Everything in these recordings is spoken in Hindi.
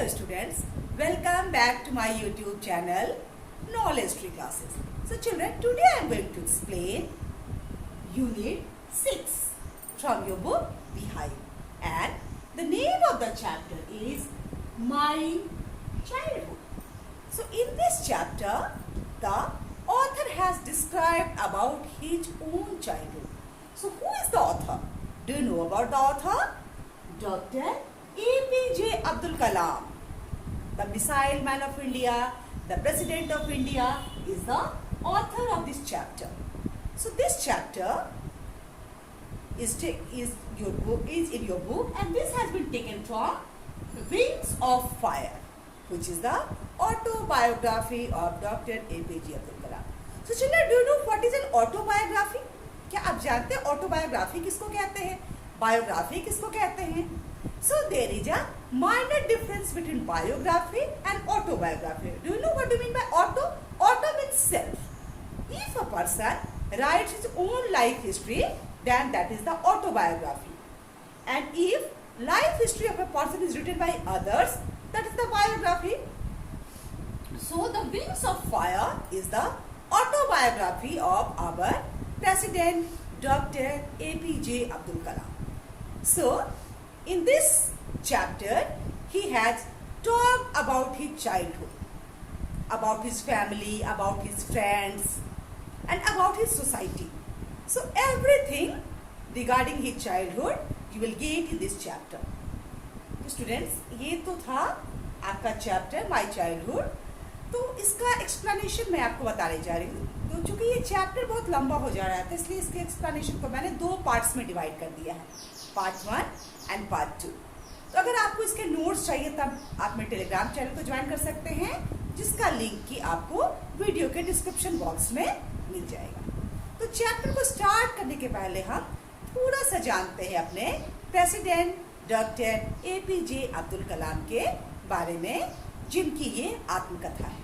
Hello students, welcome back to my YouTube channel Knowledge Tree Classes. So children, today I am going to explain Unit 6 from your book Behind, and the name of the chapter is My Childhood. So in this chapter, the author has described about his own childhood. So who is the author? Do you know about the author? Dr. APJ Abdul Kalam, the Missile Man of India, the President of India, is the author of this chapter. So this chapter is in your book, and this has been taken from Wings of Fire, which is the autobiography of Dr. APJ Abdul Kalam. So children, do you know what is an autobiography? क्या आप जानते हैं ऑटोबायोग्राफी किसको कहते हैं, बायोग्राफी किसको कहते हैं? So there is a minor difference between biography and autobiography. Do you know what do you mean by auto? Auto means self. If a person writes his own life history, then that is the autobiography. And if life history of a person is written by others, that is the biography. So the Wings of Fire is the autobiography of our President Dr. APJ Abdul Kalam. So in this chapter, he has talked about his childhood, about his family, about his friends, and about his society. So everything regarding his childhood you will get in this chapter. तो स्टूडेंट्स, ये तो था आपका चैप्टर माय चाइल्डहुड. तो इसका एक्सप्लेनेशन मैं आपको बताने जा रही हूँ. तो चूंकि ये चैप्टर बहुत लंबा हो जा रहा था, इसलिए इसके एक्सप्लेनेशन को मैंने दो पार्ट्स में डिवाइड कर दिया है, पार्ट 1 एंड पार्ट 2. तो अगर आपको इसके नोट्स चाहिए तब आप मेरे टेलीग्राम चैनल को ज्वाइन कर सकते हैं, जिसका लिंक की आपको वीडियो के डिस्क्रिप्शन बॉक्स में मिल जाएगा. तो चैप्टर को स्टार्ट करने के पहले हम थोड़ा सा जानते हैं अपने president doctor APJ Abdul Kalam के बारे में, जिनकी ये आत्मकथा है.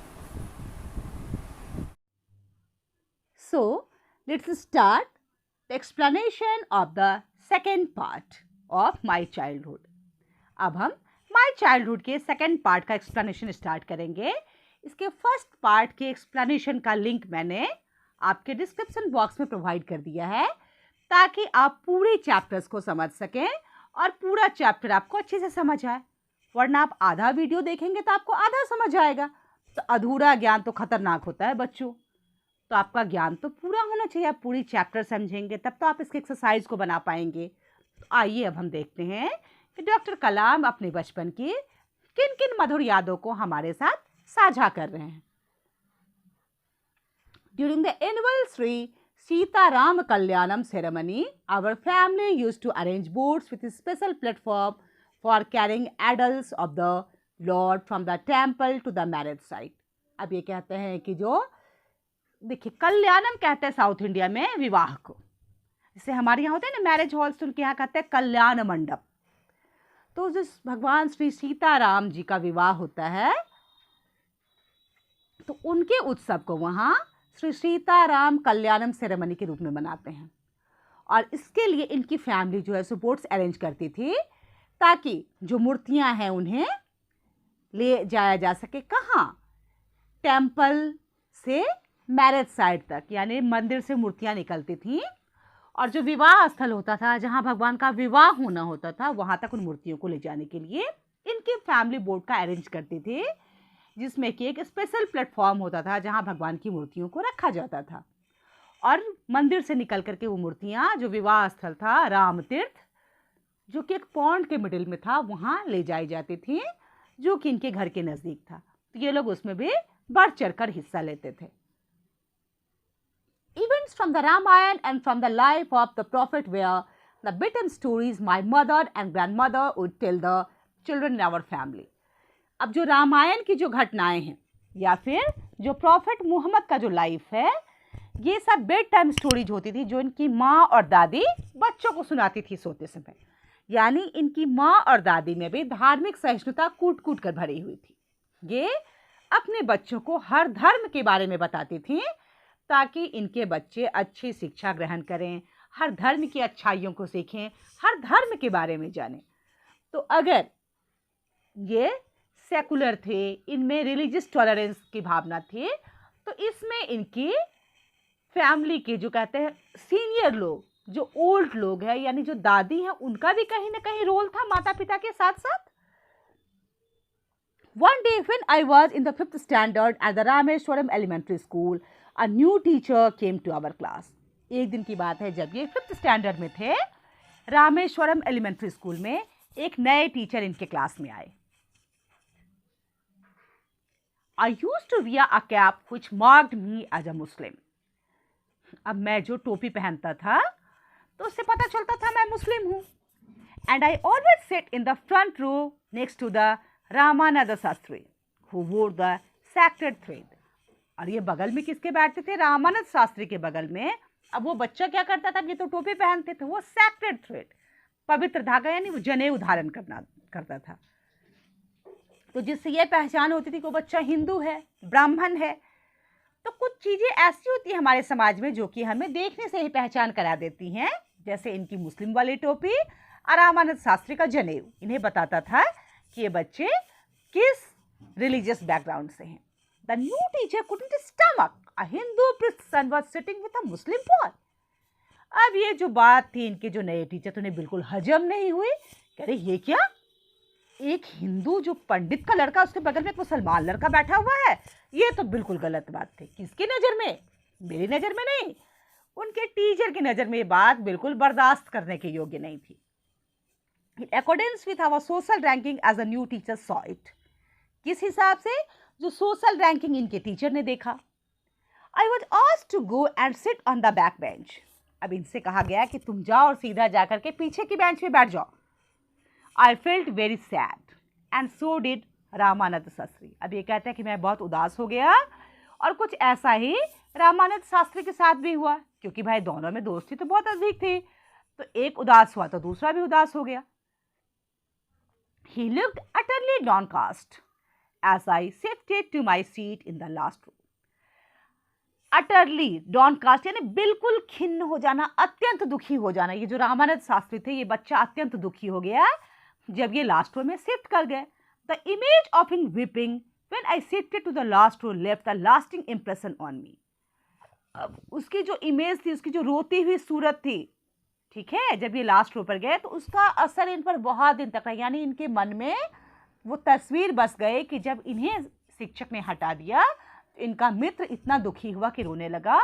So let's start the explanation of the second part of my childhood. अब हम my childhood के second part का explanation start करेंगे. इसके first part के explanation का लिंक मैंने आपके डिस्क्रिप्शन बॉक्स में प्रोवाइड कर दिया है, ताकि आप पूरे चैप्टर्स को समझ सकें और पूरा चैप्टर आपको अच्छे से समझ आए. वरना आप आधा वीडियो देखेंगे तो आपको आधा समझ आएगा. तो अधूरा ज्ञान तो खतरनाक होता है बच्चों. तो आपका ज्ञान तो पूरा होना चाहिए. आप पूरी चैप्टर समझेंगे तब तो आप इसके एक्सरसाइज को बना पाएंगे. तो आइए अब हम देखते हैं कि डॉक्टर कलाम अपने बचपन की किन किन मधुर यादों को हमारे साथ साझा कर रहे हैं. During the annual Shri Sitaram Kalyanam ceremony, our family used to arrange boats with a special platform for carrying idols of the Lord from the temple to the marriage site. अब ये कहते हैं कि जो देखिए, कल्याणम कहते हैं साउथ इंडिया में विवाह को, जैसे हमारे यहाँ होते हैं ना मैरिज हॉल्स, तो उनके यहाँ कहते हैं कल्याण मंडप. तो जिस भगवान श्री सीताराम जी का विवाह होता है, तो उनके उत्सव को वहाँ श्री सीताराम कल्याणम सेरेमनी के रूप में मनाते हैं. और इसके लिए इनकी फैमिली जो है सो बोट्स अरेंज करती थी, ताकि जो मूर्तियाँ हैं उन्हें ले जाया जा सके. कहाँ? टेम्पल से मैरिज साइट तक, यानी मंदिर से मूर्तियाँ निकलती थीं, और जो विवाह स्थल होता था, जहाँ भगवान का विवाह होना होता था, वहाँ तक उन मूर्तियों को ले जाने के लिए इनकी फैमिली बोट का अरेंज करती थी, जिसमें कि एक स्पेशल प्लेटफॉर्म होता था जहाँ भगवान की मूर्तियों को रखा जाता था. और मंदिर से निकल करके वो मूर्तियाँ जो विवाह स्थल था राम तीर्थ, जो कि एक पॉन्ड के मिडिल में था, वहाँ ले जाई जाती थी, जो कि इनके घर के नज़दीक था. तो ये लोग उसमें भी बढ़ चढ़कर हिस्सा लेते थे. Events from the Ramayana and from the life of the prophet were the bitten stories my mother and grandmother would tell the children in our family. अब जो रामायण की जो घटनाएं हैं, या फिर जो प्रॉफिट मोहम्मद का जो लाइफ है, ये सब बेड टाइम स्टोरीज होती थी, जो इनकी माँ और दादी बच्चों को सुनाती थी सोते समय. यानी इनकी माँ और दादी में भी धार्मिक सहिष्णुता कूट कूट कर भरी हुई थी. ये अपने बच्चों को हर धर्म के बारे में बताती थी, ताकि इनके बच्चे अच्छी शिक्षा ग्रहण करें, हर धर्म की अच्छाइयों को सीखें, हर धर्म के बारे में जानें. तो अगर ये सेकुलर थे, इनमें रिलीजियस टॉलरेंस की भावना थी। तो इसमें इनकी फैमिली के जो कहते हैं सीनियर लोग, जो ओल्ड लोग हैं यानी जो दादी हैं, उनका भी कहीं ना कहीं रोल था माता पिता के साथ साथ। One day when I was in the 5th standard at the Rameshwaram Elementary School, a new teacher came to our class. एक दिन की बात है जब ये 5th स्टैंडर्ड में थे, रामेश्वरम एलिमेंट्री स्कूल में एक नए टीचर इनके क्लास में आए। I used to wear a cap which marked me as a Muslim. अब मैं जो टोपी पहनता था तो उससे पता चलता था मैं मुस्लिम हूँ। And I always sit in the front row next to the Ramanand Shastri who wore the sacred thread. और ये बगल में किसके बैठते थे? रामानंद शास्त्री के बगल में। अब वो बच्चा क्या करता था? ये तो टोपी पहनते थे, वो sacred thread, पवित्र धागा यानी वो जनेऊ धारण करता था। तो जिससे ये पहचान होती थी कि वो बच्चा हिंदू है, ब्राह्मण है। तो कुछ चीज़ें ऐसी होती हैं हमारे समाज में जो कि हमें देखने से ही पहचान करा देती हैं, जैसे इनकी मुस्लिम वाली टोपी और रामानंद शास्त्री का जनेऊ इन्हें बताता था कि ये बच्चे किस रिलीजियस बैकग्राउंड से हैं। The new teacher couldn't stomach a Hindu priest son was sitting with a Muslim boy. अब ये जो बात थी इनके जो नए टीचर तो उन्हें बिल्कुल हजम नहीं हुई। कह रहे ये क्या, एक हिंदू जो पंडित का लड़का, उसके बगल में एक मुसलमान लड़का बैठा हुआ है, ये तो बिल्कुल गलत बात थी। किसकी नज़र में? मेरी नज़र में नहीं, उनके टीचर की नज़र में ये बात बिल्कुल बर्दाश्त करने के योग्य नहीं थी। In accordance with our social ranking as a new teacher saw it. किस हिसाब से? जो social ranking इनके टीचर ने देखा। I was asked to go and sit on the back bench. अब इनसे कहा गया कि तुम जाओ और सीधा जाकर के पीछे की बेंच पे बैठ जाओ। I felt very sad and so did Ramanand Shastri. अब ये कहते हैं कि मैं बहुत उदास हो गया और कुछ ऐसा ही रामानंद शास्त्री के साथ भी हुआ, क्योंकि भाई दोनों में दोस्ती तो बहुत अधिक थी। तो एक उदास हुआ तो दूसरा भी उदास हो गया। He looked utterly downcast as I shifted to my seat in the last row. Utterly downcast यानी बिल्कुल खिन्न हो जाना, अत्यंत दुखी हो जाना। ये जो रामानंद शास्त्री थे, ये बच्चा अत्यंत दुखी हो गया जब ये लास्ट रो में शिफ्ट कर गए। The image of him weeping when I shifted to the last row left a lasting impression on me. अब उसकी जो इमेज थी, उसकी जो रोती हुई सूरत थी, ठीक है, जब ये लास्ट रो पर गए तो उसका असर इन पर बहुत दिन तक रहा। यानी इनके मन में वो तस्वीर बस गए कि जब इन्हें शिक्षक ने हटा दिया तो इनका मित्र इतना दुखी हुआ कि रोने लगा,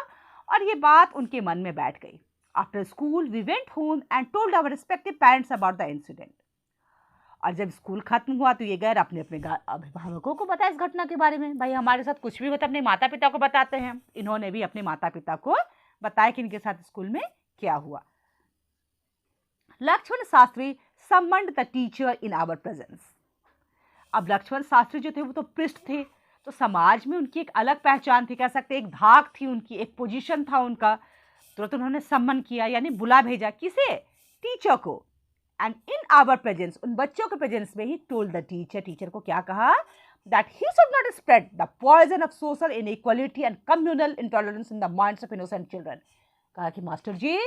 और ये बात उनके मन में बैठ गई। After school we went home and told our respective parents about the incident. और जब स्कूल खत्म हुआ तो ये गैर अपने अपने अभिभावकों को बताया इस घटना के बारे में. भाई हमारे साथ कुछ भी होता है अपने माता पिता को बताते हैं. इन्होंने भी अपने माता पिता को बताया कि इनके साथ स्कूल में क्या हुआ. Lakshman Shastri summoned the teacher in our presence. अब लक्ष्मण शास्त्री जो थे वो तो पृष्ठ थे, तो समाज में उनकी एक अलग पहचान थी, कह सकते एक धाक थी उनकी, एक पोजीशन था उनका. तो उन्होंने सम्मन किया यानी बुला भेजा किसे? टीचर को. एंड इन आवर प्रेजेंस, उन बच्चों के प्रेजेंस में ही टोल्ड द टीचर, टीचर को क्या कहा? That he should not spread the poison of social inequality and communal intolerance in the minds of innocent children. कहा कि मास्टर जी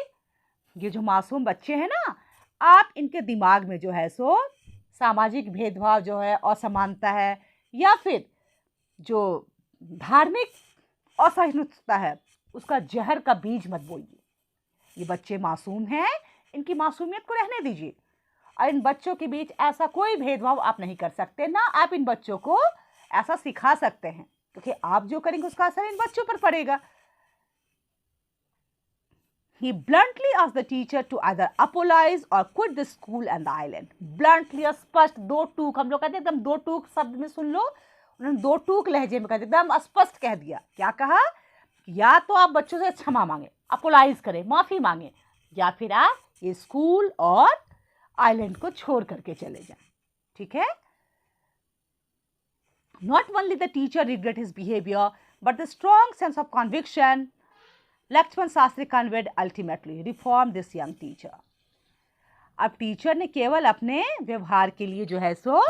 ये जो मासूम बच्चे हैं ना, आप इनके दिमाग में जो है सो सामाजिक भेदभाव जो है, असमानता है, या फिर जो धार्मिक असहिष्णुता है, उसका जहर का बीज मत बोइए. ये बच्चे मासूम हैं, इनकी मासूमियत को रहने दीजिए. और इन बच्चों के बीच ऐसा कोई भेदभाव आप नहीं कर सकते, ना आप इन बच्चों को ऐसा सिखा सकते हैं, क्योंकि आप जो करेंगे उसका असर इन बच्चों पर पड़ेगा. He bluntly asked the teacher to either apologize or quit the school and the island. Bluntly, स्पष्ट, दो टूक, हम लोग कहते हैं एकदम दो टूक शब्द में सुन लो, उन्होंने दो टूक लहजे में कहा, एकदम स्पष्ट कह दिया. क्या कहा? या तो आप बच्चों से क्षमा मांगे, अपोलाइज करें, माफी मांगे, या फिर आप ये स्कूल और आइलैंड को छोड़ करके चले जाएं. ठीक है. Not only the teacher regret his behavior, but the strong sense of conviction Lakshman Shastri conveyed ultimately reformed this young teacher. अब टीचर ने केवल अपने व्यवहार के लिए जो है सो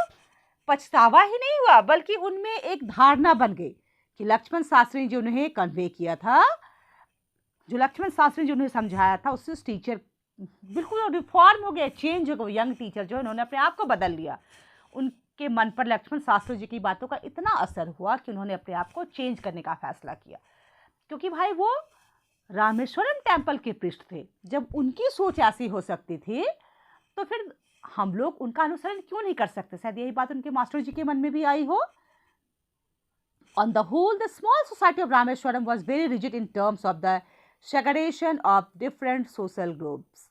पछतावा ही नहीं हुआ, बल्कि उनमें एक धारणा बन गई कि लक्ष्मण शास्त्री ने जो उन्हें कन्वे किया था, जो लक्ष्मण शास्त्री ने जो उन्हें समझाया था, उससे टीचर बिल्कुल रिफॉर्म हो गया, चेंज हो गया. यंग टीचर जो इन्होंने अपने आप को बदल लिया, के मन पर लक्ष्मण शास्त्री जी की बातों का इतना असर हुआ कि उन्होंने अपने आप को चेंज करने का फैसला किया, क्योंकि भाई वो रामेश्वरम टेम्पल के पृष्ठ थे। जब उनकी सोच ऐसी हो सकती थी तो फिर हम लोग उनका अनुसरण क्यों नहीं कर सकते? शायद यही बात उनके मास्टर जी के मन में भी आई हो। On the whole, the small society of Rameshwaram was very rigid in terms of the segregation of different social groups.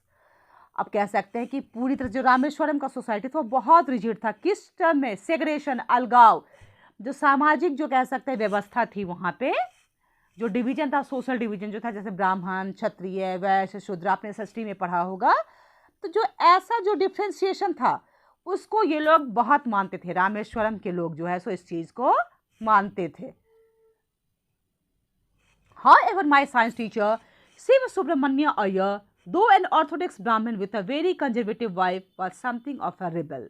अब कह सकते हैं कि पूरी तरह जो रामेश्वरम का सोसाइटी था वो बहुत रिजिड था। किस टर्म में? सेग्रेशन, अलगाव, जो सामाजिक जो कह सकते हैं व्यवस्था थी वहाँ पे, जो डिवीजन था, सोशल डिवीजन जो था, जैसे ब्राह्मण, क्षत्रिय, वैश्य, शूद्र, आपने एसएसटी में पढ़ा होगा, तो जो ऐसा जो डिफ्रेंसिएशन था उसको ये लोग बहुत मानते थे। रामेश्वरम के लोग जो है सो इस चीज को मानते थे। However, my science teacher Shiva Subramanya Iyer, though an orthodox Brahmin with a very conservative wife, was something of a rebel.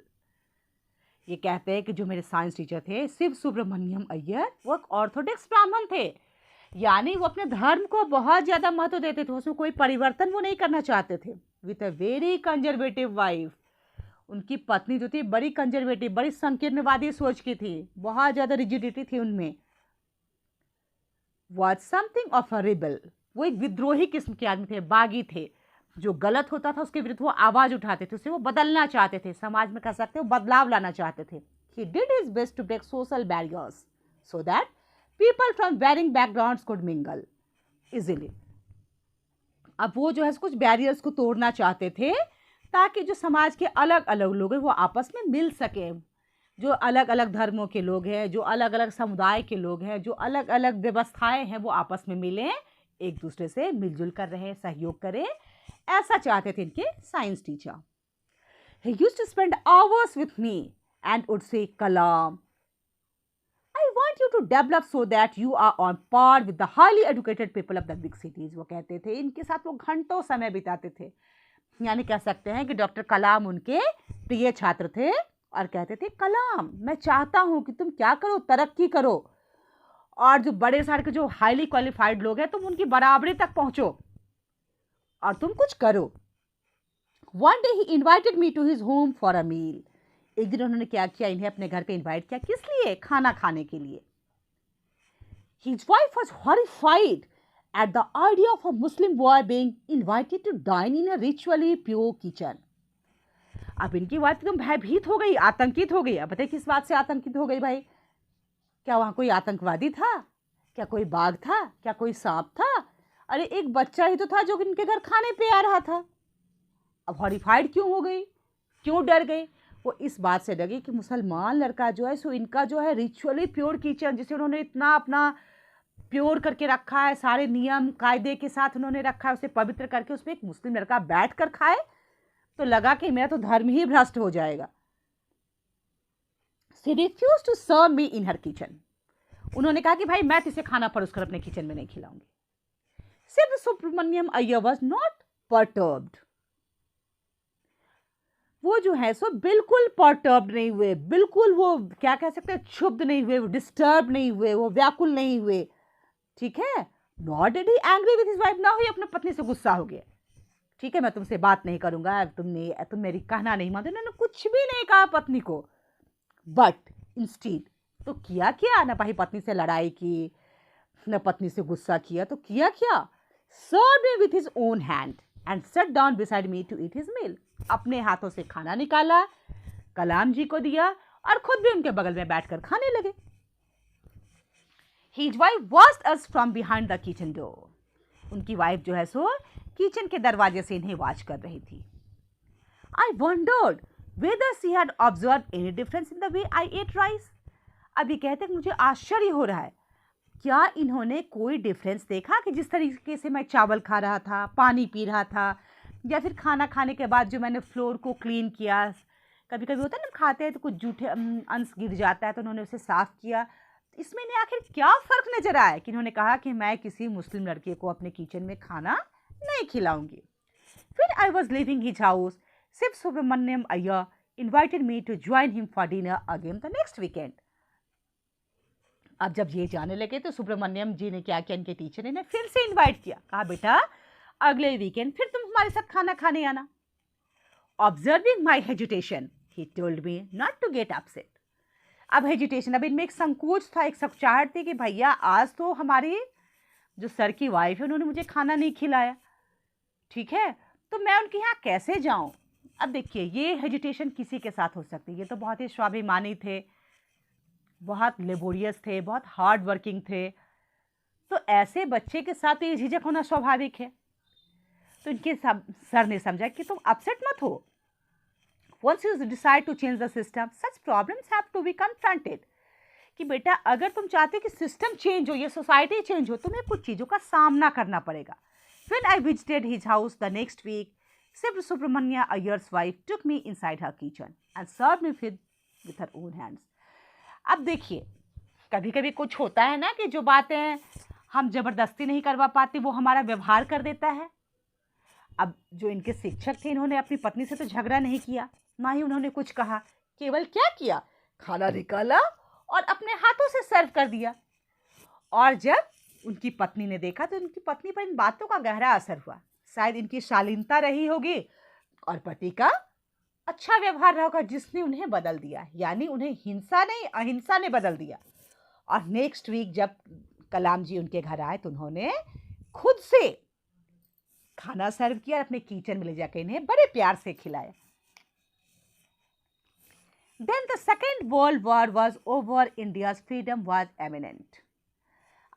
ये कहते हैं कि जो मेरे साइंस टीचर थे शिव सुब्रमण्यम अय्यर, वो एक ऑर्थोडॉक्स ब्राह्मण थे, यानी वो अपने धर्म को बहुत ज्यादा महत्व देते थे, उसमें कोई परिवर्तन वो नहीं करना चाहते थे। With a very conservative wife, उनकी पत्नी जो थी बड़ी कंजर्वेटिव, बड़ी संकीर्णवादी सोच की थी, बहुत ज्यादा रिजिडिटी थी उनमें। Was something of a rebel, वो एक विद्रोही किस्म के आदमी थे, बागी थे, जो गलत होता था उसके विरुद्ध वो आवाज उठाते थे, उसे वो बदलना चाहते थे, समाज में कह सकते हो बदलाव लाना चाहते थे। He did his best to break social barriers so that people from varying backgrounds could mingle easily. अब वो जो है कुछ बैरियर्स को तोड़ना चाहते थे ताकि जो समाज के अलग अलग लोग हैं वो आपस में मिल सके, जो अलग अलग धर्मों के लोग हैं, जो अलग अलग समुदाय के लोग हैं, जो अलग अलग व्यवस्थाएं हैं, वो आपस में मिलें, एक दूसरे से मिलजुल कर रहे, सहयोग करें, ऐसा चाहते थे इनके science teacher. He used to spend hours with me and would say, Kalam, I want you to develop so that you are on par with the highly educated people of the big cities. वो कहते थे, इनके साथ वो घंटों समय बिताते थे, यानी कह सकते हैं कि डॉक्टर कलाम उनके प्रिय छात्र थे और कहते थे, कलाम मैं चाहता हूं कि तुम क्या करो, तरक्की करो, और जो बड़े सारे के जो हाईली क्वालिफाइड लोग हैं तुम उनकी बराबरी तक पहुंचो और तुम कुछ करो। One day he invited me to his home for a meal. एक दिन उन्होंने क्या किया, इन्हें अपने घर पे इनवाइट किया, किस लिए? खाना खाने के लिए। His wife was horrified at the idea of a Muslim boy being invited to dine in a ritually pure kitchen. अब इनकी वाइफ एकदम भयभीत हो गई, आतंकित हो गई। अब बताइए किस बात से आतंकित हो गई भाई? क्या वहां कोई आतंकवादी था? क्या कोई बाघ था? क्या कोई सांप था? अरे एक बच्चा ही तो था जो इनके घर खाने पे आ रहा था। अब हॉरिफाइड क्यों हो गई, क्यों डर गई? वो इस बात से डर गई कि मुसलमान लड़का जो है सो इनका जो है रिचुअली प्योर किचन, जिसे उन्होंने इतना अपना प्योर करके रखा है, सारे नियम कायदे के साथ उन्होंने रखा है, उसे पवित्र करके उसमें एक मुस्लिम लड़का बैठ कर खाए, तो लगा कि मेरा तो धर्म ही भ्रष्ट हो जाएगा। She refused to serve me in her kitchen. उन्होंने कहा कि भाई मैं तुझे खाना परोसकर अपने किचन में नहीं खिलाऊंगी। Shiva Subramanyam Iyer was not perturbed. वो जो है सो बिल्कुल परटर्ब्ड नहीं हुए, बिल्कुल वो क्या कह सकते हैं, क्षुब्ध नहीं हुए, वो डिस्टर्ब नहीं हुए, वो व्याकुल नहीं हुए, ठीक है। Not did he angry with his wife, ना हुई अपने पत्नी से गुस्सा हो गया, ठीक है मैं तुमसे बात नहीं करूंगा, तुम मेरी कहना नहीं मानते, उन्होंने कुछ भी नहीं कहा पत्नी को। बट इंस्टीड तो किया क्या, ना भाई पत्नी से लड़ाई की, न पत्नी से गुस्सा किया, तो किया क्या, served me with his own hand and set down beside me to eat his meal. अपने हाथों से खाना निकाला, कलाम जी को दिया और खुद भी उनके बगल में बैठकर खाने लगे। His wife watched us from behind the kitchen door. उनकी वाइफ जो है सो किचन के दरवाजे से इन्हें वॉच कर रही थी। I wondered whether she had observed any difference in the way I ate rice. अभी कहते हैं मुझे आश्चर्य हो रहा है, क्या इन्होंने कोई डिफरेंस देखा कि जिस तरीके से मैं चावल खा रहा था, पानी पी रहा था, या फिर खाना खाने के बाद जो मैंने फ्लोर को क्लीन किया, कभी कभी होता है ना खाते हैं तो कुछ जूठे अंश गिर जाता है तो उन्होंने उसे साफ किया, इसमें इन्हें आखिर क्या फ़र्क नजर आया कि इन्होंने कहा कि मैं किसी मुस्लिम लड़के को अपने किचन में खाना नहीं खिलाऊंगी। फिर I was living his house, Shiv Subramaniam Iyer invited me to join him for dinner again the next weekend. अब जब ये जाने लगे तो सुब्रमण्यम जी ने क्या किया, इनके टीचर ने इन्हें फिर से इन्वाइट किया, कहा बेटा अगले वीकेंड फिर तुम हमारे साथ खाना खाने आना। Observing my hesitation he told me not to get upset. अब हेजिटेशन, अब इनमें एक संकोच था, एक सकचाहट थी कि भैया आज तो हमारी जो सर की वाइफ है उन्होंने मुझे खाना नहीं खिलाया, ठीक है, तो मैं उनके यहाँ कैसे जाऊँ। अब देखिए ये हेजिटेशन किसी के साथ हो सकती है, ये तो बहुत ही स्वाभिमानी थे, बहुत लेबोरियस थे, बहुत हार्ड वर्किंग थे, तो ऐसे बच्चे के साथ ये झिझक होना स्वाभाविक है। तो इनके सर ने समझा कि तुम अपसेट मत हो, once you decide to change the system such problems have to be confronted, कि बेटा अगर तुम चाहते हो कि सिस्टम चेंज हो, ये सोसाइटी चेंज हो, तुम्हें कुछ चीज़ों का सामना करना पड़ेगा। When I visited his house the next week, Shiv Subramania Iyer's wife took me inside her kitchen and served me food with her own hands. अब देखिए कभी कभी कुछ होता है ना कि जो बातें हम जबरदस्ती नहीं करवा पाते वो हमारा व्यवहार कर देता है। अब जो इनके शिक्षक थे इन्होंने अपनी पत्नी से तो झगड़ा नहीं किया, ना ही उन्होंने कुछ कहा, केवल क्या किया, खाना निकाला और अपने हाथों से सर्व कर दिया। और जब उनकी पत्नी ने देखा तो उनकी पत्नी पर इन बातों का गहरा असर हुआ। शायद इनकी शालीनता रही होगी और पति का अच्छा व्यवहार रहा होगा जिसने उन्हें बदल दिया, यानी उन्हें हिंसा नहीं अहिंसा ने बदल दिया। और नेक्स्ट वीक जब कलाम जी उनके घर आए तो उन्होंने खुद से खाना सर्व किया और अपने किचन में ले जाकर इन्हें बड़े प्यार से खिलाया। Then the Second World War was over. India's freedom was imminent.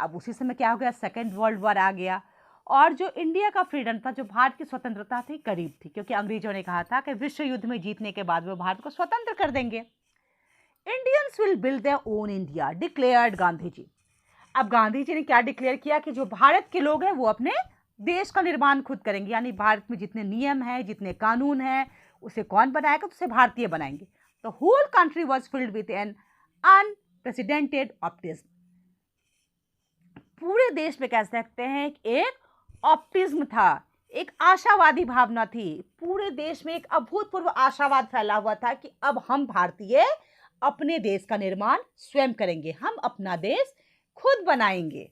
अब उसी समय क्या हो गया, सेकेंड वर्ल्ड वॉर आ गया और जो इंडिया का फ्रीडम था, जो भारत की स्वतंत्रता थी, करीब थी, क्योंकि अंग्रेजों ने कहा था कि विश्व युद्ध में जीतने के बाद वो भारत को स्वतंत्र कर देंगे। Indians will build their own India, declared Gandhi ji. अब गांधी जी ने क्या डिक्लेयर किया कि जो भारत के लोग हैं वो अपने देश का निर्माण खुद करेंगे, यानी भारत में जितने नियम हैं, जितने कानून हैं, उसे कौन बनाएगा, तो उसे भारतीय बनाएंगे। The whole country was filled with an unprecedented optimism. पूरे देश में कह सकते हैं एक ऑप्टिज्म था, एक आशावादी भावना थी। पूरे देश में एक अभूतपूर्व आशावाद फैला हुआ था कि अब हम भारतीय अपने देश का निर्माण स्वयं करेंगे, हम अपना देश खुद बनाएंगे।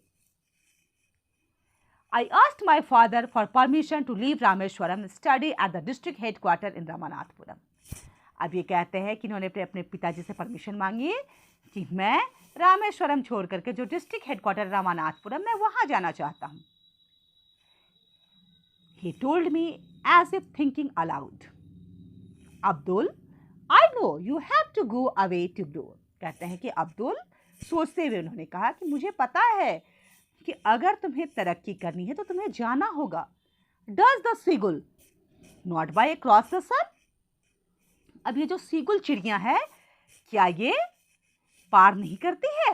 I asked my father for permission to leave Rameshwaram and study at the district headquarters in Ramanathapuram. अब ये कहते हैं कि इन्होंने अपने पिताजी से परमिशन मांगी कि मैं रामेश्वरम छोड़ करके जो डिस्ट्रिक्ट हेडक्वार्टर रामानाथपुरम में वहां जाना चाहता हूं। He told me as if thinking aloud, Abdul, I know you have to go away to grow. कहते हैं कि अब्दुल सोचते हुए उन्होंने कहा कि मुझे पता है कि अगर तुम्हें तरक्की करनी है तो तुम्हें जाना होगा। Does the seagull not by across the sun? अब ये जो सीगुल चिड़िया है क्या ये पार नहीं करती है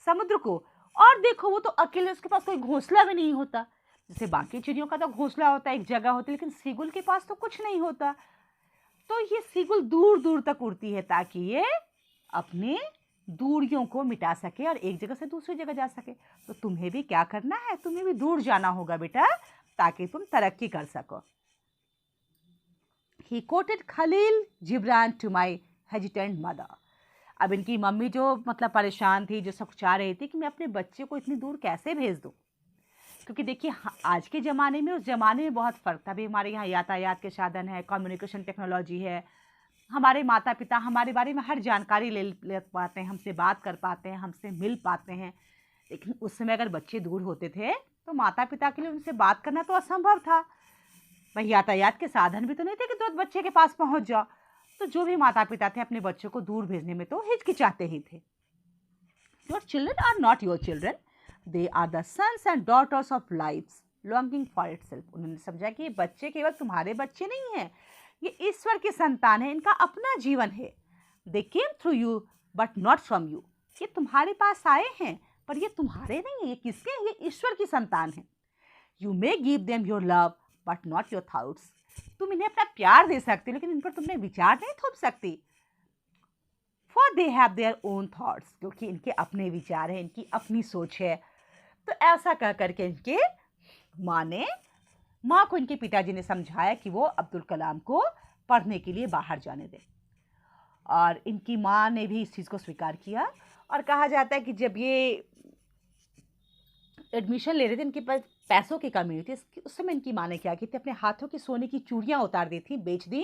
समुद्र को? और देखो वो तो अकेले, उसके पास कोई घोंसला भी नहीं होता। जैसे बाकी चिड़ियों का तो घोंसला होता है, एक जगह होती है, लेकिन सीगुल के पास तो कुछ नहीं होता। तो ये सीगुल दूर दूर तक उड़ती है ताकि ये अपने दूरियों को मिटा सके और एक जगह से दूसरी जगह जा सके। तो तुम्हें भी क्या करना है, तुम्हें भी दूर जाना होगा बेटा, ताकि तुम तरक्की कर सको। He quoted Khalil Gibran to my hesitant mother. अब इनकी मम्मी जो मतलब परेशान थी, जो सब चाह रही थी कि मैं अपने बच्चे को इतनी दूर कैसे भेज दूँ, क्योंकि देखिए आज के ज़माने में उस ज़माने में बहुत फ़र्क था। अभी हमारे यहाँ यातायात के साधन है, कम्युनिकेशन टेक्नोलॉजी है, हमारे माता पिता हमारे बारे में हर जानकारी ले पाते हैं, हमसे बात कर पाते हैं, हमसे मिल पाते हैं। लेकिन उस समय अगर बच्चे दूर होते थे तो माता पिता के लिए उनसे बात करना तो असंभव था। भाई यातायात के साधन भी तो नहीं थे कि तुरंत बच्चे के पास पहुंच जाओ। तो जो भी माता पिता थे अपने बच्चों को दूर भेजने में तो हिचकिचाते ही थे। Your children are not your children, they are the sons and daughters of lives longing for itself. उन्होंने समझा कि ये बच्चे केवल तुम्हारे बच्चे नहीं हैं, ये ईश्वर की संतान है, इनका अपना जीवन है। They came through you but not from you. ये तुम्हारे पास आए हैं पर ये तुम्हारे नहीं है, ये किसके हैं? ये ईश्वर की संतान है। You may give them your love but not your thoughts. तुम इन्हें अपना प्यार दे सकते हो लेकिन इन पर तुमने विचार नहीं थोप सकती। For they have their own thoughts, क्योंकि इनके अपने विचार हैं, इनकी अपनी सोच है। तो ऐसा कह करके इनके माँ को इनके पिताजी ने समझाया कि वो अब्दुल कलाम को पढ़ने के लिए बाहर जाने दें। और इनकी माँ ने भी इस चीज़ को स्वीकार किया। और कहा जाता है कि जब ये एडमिशन ले रहे थे, इनके पास पैसों की कमी हुई थी, उस समय इनकी माँ ने क्या की थी, अपने हाथों की सोने की चूड़ियाँ उतार दी थी, बेच दी,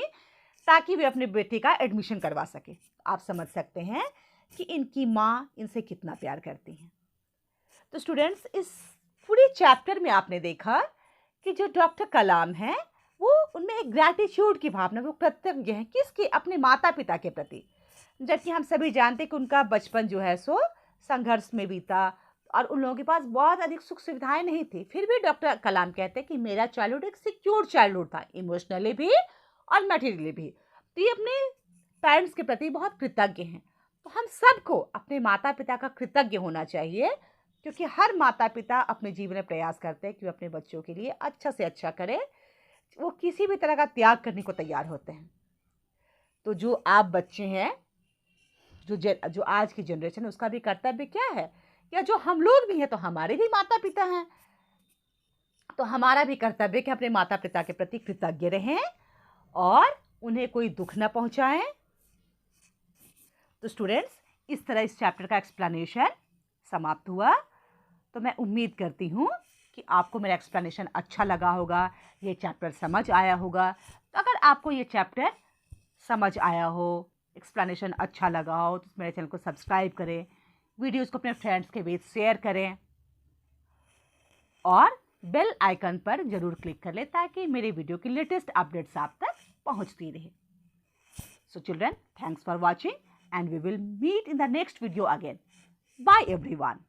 ताकि वे अपने बेटे का एडमिशन करवा सके। आप समझ सकते हैं कि इनकी माँ इनसे कितना प्यार करती हैं। तो स्टूडेंट्स, इस पूरे चैप्टर में आपने देखा कि जो डॉक्टर कलाम हैं वो उनमें एक ग्रैटिट्यूड की भावना, वो कृतज्ञ हैं किसके? अपने माता पिता के प्रति। जबकि हम सभी जानते हैं कि उनका बचपन जो है सो संघर्ष में बीता और उन लोगों के पास बहुत अधिक सुख सुविधाएं नहीं थी। फिर भी डॉक्टर कलाम कहते हैं कि मेरा चाइल्डहुड एक सिक्योर चाइल्डहुड था, इमोशनली भी और मटेरियली भी। तो ये अपने पेरेंट्स के प्रति बहुत कृतज्ञ हैं। तो हम सबको अपने माता पिता का कृतज्ञ होना चाहिए, क्योंकि हर माता पिता अपने जीवन में प्रयास करते हैं कि वे अपने बच्चों के लिए अच्छा से अच्छा करें। वो किसी भी तरह का त्याग करने को तैयार होते हैं। तो जो आप बच्चे हैं, जो आज की जनरेशन है, उसका भी कर्तव्य क्या है? या जो हम लोग भी हैं, तो हमारे भी माता पिता हैं, तो हमारा भी कर्तव्य है कि अपने माता पिता के प्रति कृतज्ञ रहें और उन्हें कोई दुख न पहुंचाएं। तो स्टूडेंट्स, इस तरह इस चैप्टर का एक्सप्लेनेशन समाप्त हुआ। तो मैं उम्मीद करती हूँ कि आपको मेरा एक्सप्लेनेशन अच्छा लगा होगा, ये चैप्टर समझ आया होगा। तो अगर आपको ये चैप्टर समझ आया हो, एक्सप्लेनेशन अच्छा लगा हो, तो मेरे चैनल को सब्सक्राइब करें, वीडियोस को अपने फ्रेंड्स के बीच शेयर करें और बेल आइकन पर जरूर क्लिक कर लें ताकि मेरे वीडियो की लेटेस्ट अपडेट्स आप तक पहुंचती रहे। So children, thanks for watching and we will meet in the next video again. Bye everyone.